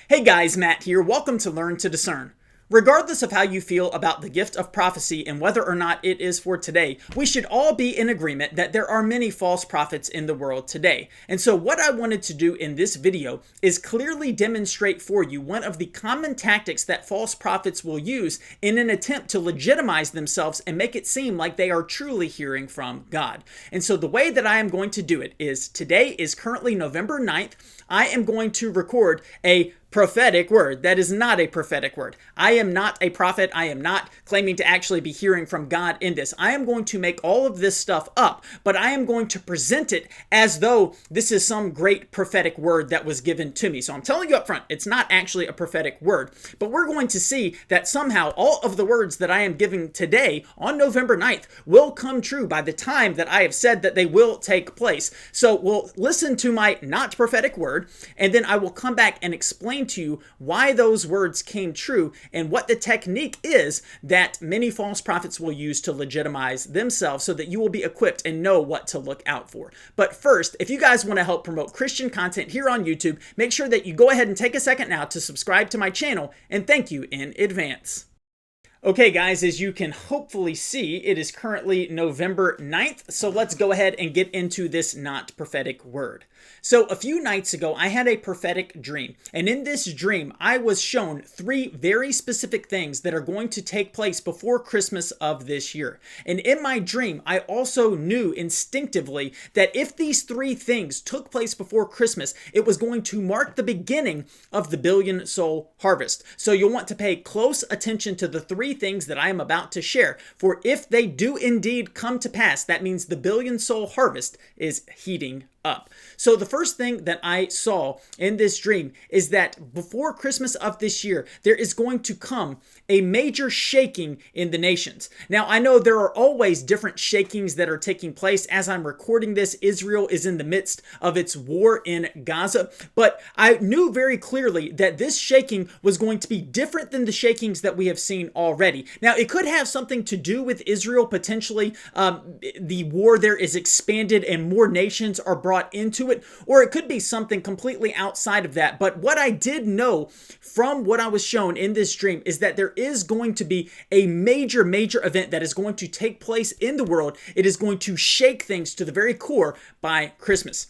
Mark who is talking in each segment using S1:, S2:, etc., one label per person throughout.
S1: Hey guys, Matt here. Welcome to Learn to Discern. Regardless of how you feel about the gift of prophecy and whether or not it is for today, we should all be in agreement that there are many false prophets in the world today. And so what I wanted to do in this video is clearly demonstrate for you one of the common tactics that false prophets will use in an attempt to legitimize themselves and make it seem like they are truly hearing from God. And so the way that I am going to do it is today is currently November 9th. I am going to record a prophetic word. That is not a prophetic word. I am not a prophet. I am not claiming to actually be hearing from God in this. I am going to make all of this stuff up, but I am going to present it as though this is some great prophetic word that was given to me. So I'm telling you up front, it's not actually a prophetic word, but we're going to see that somehow all of the words that I am giving today on November 9th will come true by the time that I have said that they will take place. So we'll listen to my not prophetic word, and then I will come back and explain to you why those words came true and what the technique is that many false prophets will use to legitimize themselves so that you will be equipped and know what to look out for. But first, if you guys want to help promote Christian content here on YouTube, make sure that you go ahead and take a second now to subscribe to my channel, and thank you in advance. Okay guys, as you can hopefully see, it is currently November 9th, so let's go ahead and get into this not prophetic word. So a few nights ago, I had a prophetic dream, and in this dream, I was shown three very specific things that are going to take place before Christmas of this year. And in my dream, I also knew instinctively that if these three things took place before Christmas, it was going to mark the beginning of the billion soul harvest. So you'll want to pay close attention to the three things that I am about to share, for if they do indeed come to pass, that means the billion soul harvest is heating up. So the first thing that I saw in this dream is that before Christmas of this year, there is going to come a major shaking in the nations. Now, I know there are always different shakings that are taking place. As I'm recording this, Israel is in the midst of its war in Gaza, but I knew very clearly that this shaking was going to be different than the shakings that we have seen already. Now, it could have something to do with Israel potentially. The war there is expanded and more nations are brought into it, or it could be something completely outside of that. But what I did know from what I was shown in this dream is that there is going to be a major event that is going to take place in the world. It is going to shake things to the very core by Christmas.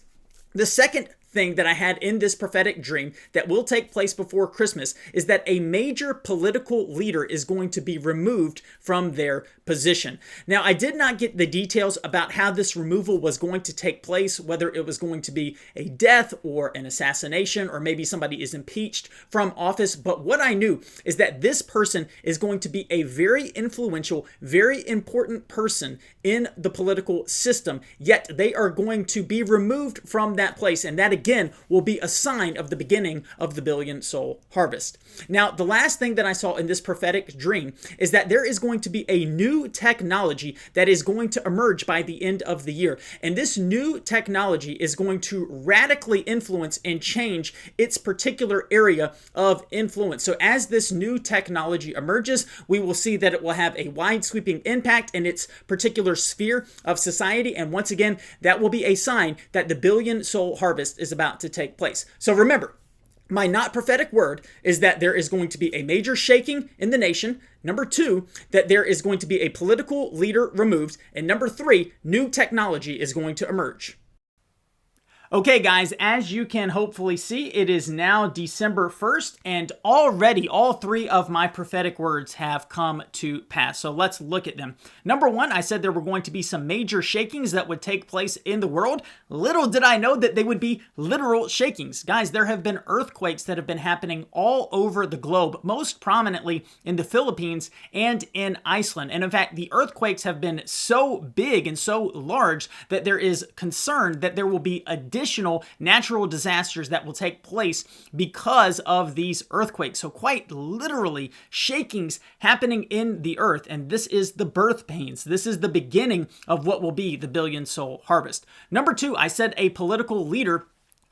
S1: The second thing that I had in this prophetic dream that will take place before Christmas is that a major political leader is going to be removed from their position. Now, I did not get the details about how this removal was going to take place, whether it was going to be a death or an assassination, or maybe somebody is impeached from office. But what I knew is that this person is going to be a very influential, very important person in the political system, yet they are going to be removed from that place, and that again will be a sign of the beginning of the billion soul harvest. Now, the last thing that I saw in this prophetic dream is that there is going to be a new technology that is going to emerge by the end of the year. And this new technology is going to radically influence and change its particular area of influence. So as this new technology emerges, we will see that it will have a wide sweeping impact in its particular sphere of society. And once again, that will be a sign that the billion soul harvest is about to take place. So remember, my not prophetic word is that there is going to be a major shaking in the nation. Number two, that there is going to be a political leader removed. And number three, new technology is going to emerge. Okay guys, as you can hopefully see, it is now December 1st, and already all three of my prophetic words have come to pass. So let's look at them. Number one, I said there were going to be some major shakings that would take place in the world. Little did I know that they would be literal shakings. Guys, there have been earthquakes that have been happening all over the globe, most prominently in the Philippines and in Iceland. And in fact, the earthquakes have been so big and so large that there is concern that there will be additional natural disasters that will take place because of these earthquakes. So quite literally shakings happening in the earth. And this is the birth pains. This is the beginning of what will be the billion soul harvest. Number two, I said a political leader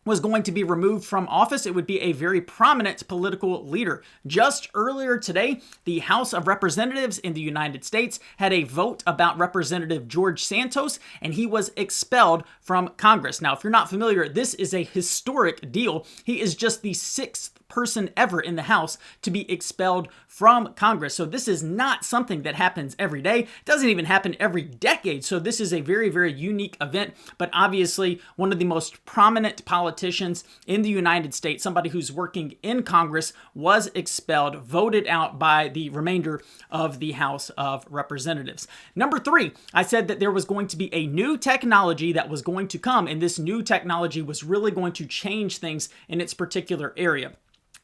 S1: was going to be removed from office. It would be a very prominent political leader. Just earlier today, the House of Representatives in the United States had a vote about Representative George Santos, and he was expelled from Congress. Now, if you're not familiar, this is a historic deal. He is just the sixth person ever in the House to be expelled from Congress. So this is not something that happens every day. It doesn't even happen every decade. So this is a very, very unique event, but obviously one of the most prominent politicians in the United States, somebody who's working in Congress, was expelled, voted out by the remainder of the House of Representatives. Number 3, I said that there was going to be a new technology that was going to come, and this new technology was really going to change things in its particular area.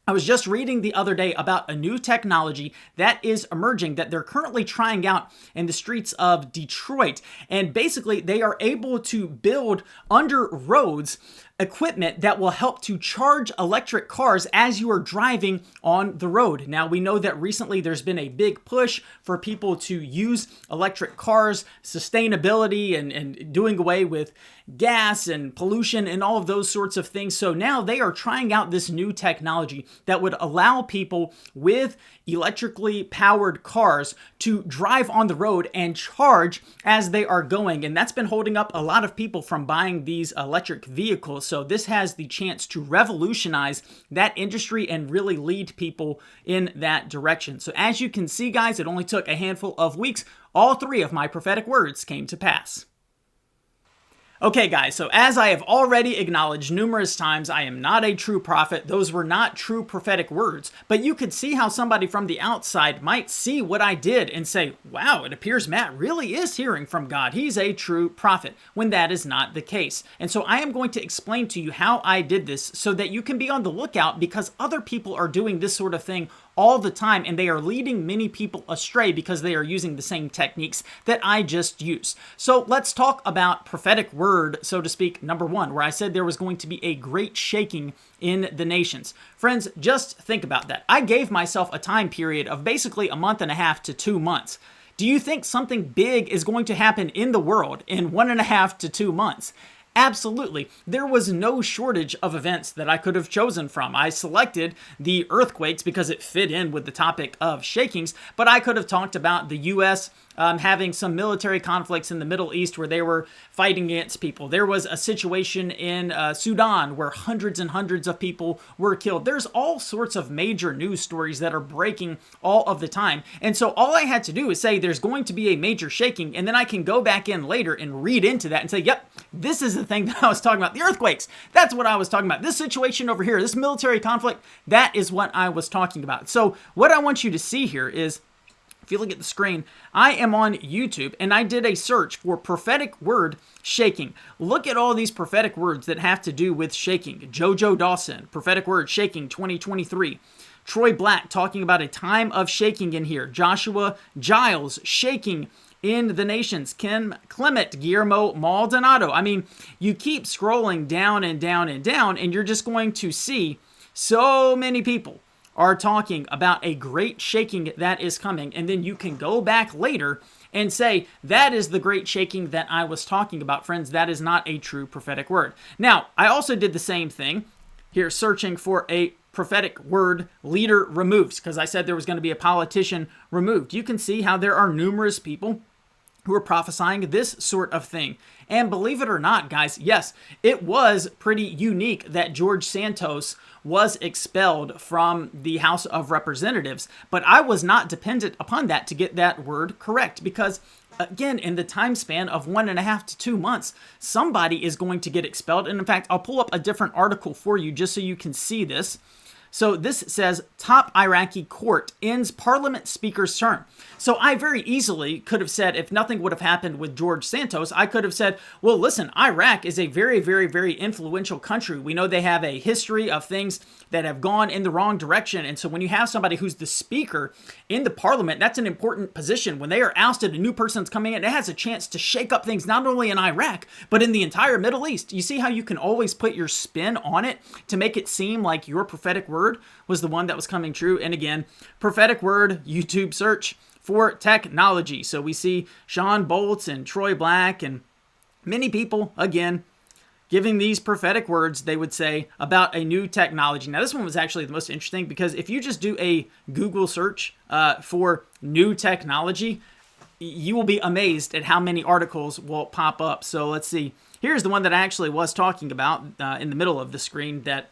S1: I was just reading the other day about a new technology that is emerging that they're currently trying out in the streets of Detroit. And basically, they are able to build under roads equipment that will help to charge electric cars as you are driving on the road. Now, we know that recently there's been a big push for people to use electric cars, sustainability, and doing away with gas and pollution and all of those sorts of things. So now they are trying out this new technology that would allow people with electrically powered cars to drive on the road and charge as they are going. And that's been holding up a lot of people from buying these electric vehicles. So this has the chance to revolutionize that industry and really lead people in that direction. So as you can see, guys, it only took a handful of weeks. All 3 of my prophetic words came to pass. Okay, guys, so as I have already acknowledged numerous times, I am not a true prophet. Those were not true prophetic words, but you could see how somebody from the outside might see what I did and say, wow, it appears Matt really is hearing from God. He's a true prophet, when that is not the case. And so I am going to explain to you how I did this so that you can be on the lookout, because other people are doing this sort of thing all the time, and they are leading many people astray because they are using the same techniques that I just used. So let's talk about prophetic word, so to speak, number 1, where I said there was going to be a great shaking in the nations. Friends, just think about that. I gave myself a time period of basically a month and a half to 2 months. Do you think something big is going to happen in the world in 1.5 to 2 months? Absolutely. There was no shortage of events that I could have chosen from. I selected the earthquakes because it fit in with the topic of shakings, but I could have talked about the U.S. Having some military conflicts in the Middle East where they were fighting against people. There was a situation in Sudan where hundreds and hundreds of people were killed. There's all sorts of major news stories that are breaking all of the time. And so all I had to do is say there's going to be a major shaking, and then I can go back in later and read into that and say, yep, this is the thing that I was talking about. The earthquakes, that's what I was talking about. This situation over here, this military conflict, that is what I was talking about. So what I want you to see here is, if you look at the screen, I am on YouTube, and I did a search for prophetic word shaking. Look at all these prophetic words that have to do with shaking. Jojo Dawson, prophetic word shaking 2023. Troy Black talking about a time of shaking in here. Joshua Giles, shaking in the nations. Ken Clement, Guillermo Maldonado. I mean, you keep scrolling down and down and down, and you're just going to see so many people are talking about a great shaking that is coming. And then you can go back later and say, that is the great shaking that I was talking about. Friends, that is not a true prophetic word. Now, I also did the same thing here, searching for a prophetic word leader removed, because I said there was going to be a politician removed. You can see how there are numerous people who are prophesying this sort of thing. And believe it or not, guys, yes, it was pretty unique that George Santos was expelled from the House of Representatives, but I was not dependent upon that to get that word correct, because again, in the time span of 1.5 to 2 months, somebody is going to get expelled. And in fact, I'll pull up a different article for you just so you can see this. So this says, top Iraqi court ends parliament speaker's term. So I very easily could have said, if nothing would have happened with George Santos, I could have said, well, listen, Iraq is a very, very, very influential country. We know they have a history of things that have gone in the wrong direction. And so when you have somebody who's the speaker in the parliament, that's an important position. When they are ousted, a new person's coming in, it has a chance to shake up things, not only in Iraq, but in the entire Middle East. You see how you can always put your spin on it to make it seem like your prophetic word was the one that was coming true. And again, prophetic word, YouTube search for technology. So we see Sean Boltz and Troy Black and many people, again, giving these prophetic words, they would say, about a new technology. Now, this one was actually the most interesting, because if you just do a Google search for new technology, you will be amazed at how many articles will pop up. So let's see. Here's the one that I actually was talking about in the middle of the screen that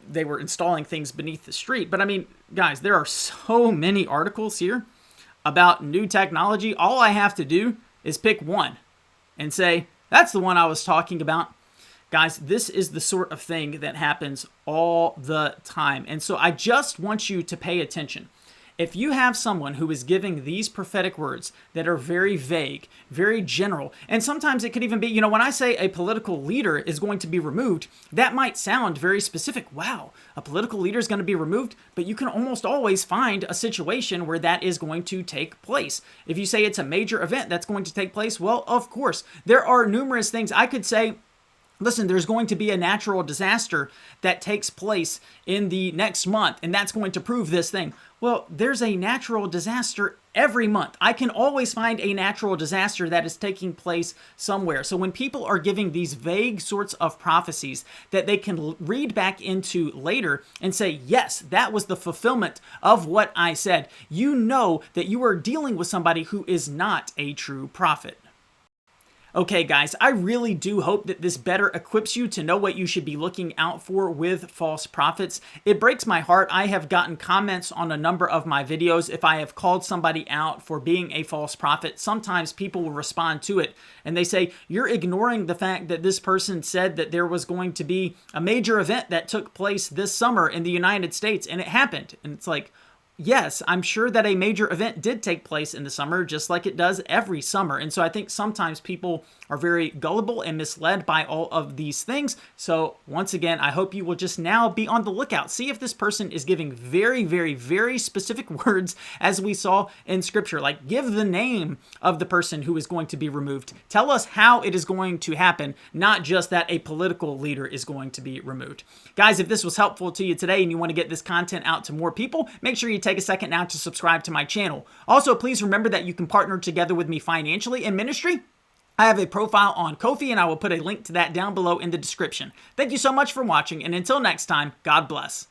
S1: they were installing things beneath the street. But I mean, guys, there are so many articles here about new technology. All I have to do is pick one and say, that's the one I was talking about. Guys, this is the sort of thing that happens all the time. And so I just want you to pay attention. If you have someone who is giving these prophetic words that are very vague, very general, and sometimes it could even be, when I say a political leader is going to be removed, that might sound very specific. Wow, a political leader is going to be removed, but you can almost always find a situation where that is going to take place. If you say it's a major event that's going to take place, well, of course, there are numerous things. I could say, listen, there's going to be a natural disaster that takes place in the next month, and that's going to prove this thing. Well, there's a natural disaster every month. I can always find a natural disaster that is taking place somewhere. So when people are giving these vague sorts of prophecies that they can read back into later and say, yes, that was the fulfillment of what I said, you know that you are dealing with somebody who is not a true prophet. Okay, guys, I really do hope that this better equips you to know what you should be looking out for with false prophets. It breaks my heart. I have gotten comments on a number of my videos if I have called somebody out for being a false prophet. Sometimes people will respond to it and they say, you're ignoring the fact that this person said that there was going to be a major event that took place this summer in the United States, and it happened. And it's like, yes, I'm sure that a major event did take place in the summer, just like it does every summer. And so I think sometimes people are very gullible and misled by all of these things. So once again, I hope you will just now be on the lookout. See if this person is giving very, very, very specific words as we saw in Scripture. Like, give the name of the person who is going to be removed. Tell us how it is going to happen, not just that a political leader is going to be removed. Guys, if this was helpful to you today and you want to get this content out to more people, make sure you take a second now to subscribe to my channel. Also, please remember that you can partner together with me financially in ministry. I have a profile on Ko-fi, and I will put a link to that down below in the description. Thank you so much for watching, and until next time, God bless.